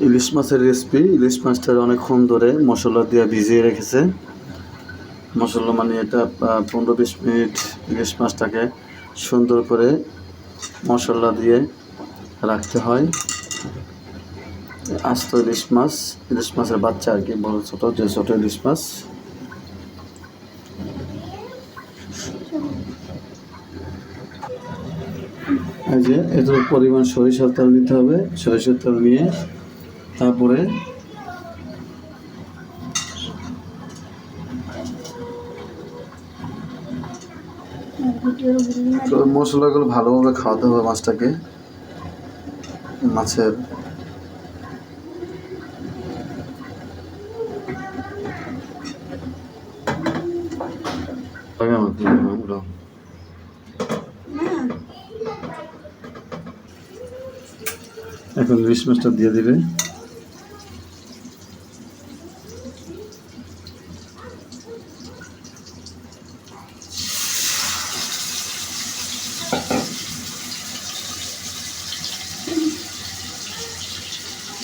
ইলিশ মাছের রেসিপি। ইলিশ মাছটা অনেকক্ষণ ধরে মশলা দিয়ে ভিজিয়ে রেখেছে। মশলা মানে এটা 15-20 মিনিট ইলিশ মাছটাকে সুন্দর করে মশলা দিয়ে রাখতে হয়। আস্ত ইলিশ মাছের বাচ্চা আর কি, বড় ছোট যে ছোট ইলিশ মাছ। এই যে এত পরিমাণ সরিষার তেল নিতে হবে। সরিষার তেল নিয়ে তারপরে মশলাগুলো ভালোভাবে খাওয়াতে হবে মাছটাকে। মাছের এখন ইলিশ মাছটা দিয়ে দিবে।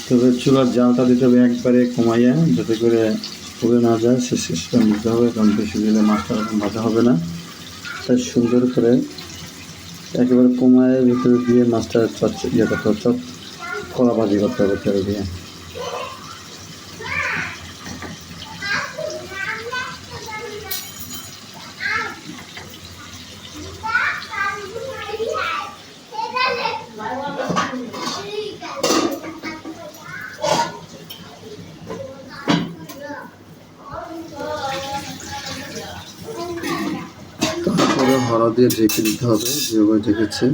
তবে চুলার জালটা দিতে হবে একবারে কমাইয়া, যাতে করে পুড়ে না যায় সে সিস্টেম দিতে হবে, কারণ বেশি দিলে মাছটা এরকম ভাজা হবে না। তাই সুন্দর করে একেবারে কমায় ভিতরে দিয়ে মাছটা ইয়ে করতে হবে, কড়া ভাজি করতে হবে তেল দিয়ে। তারপরে হলুদ দিয়ে ঢেকে দিতে হবে, যেভাবে ঢেকেছে।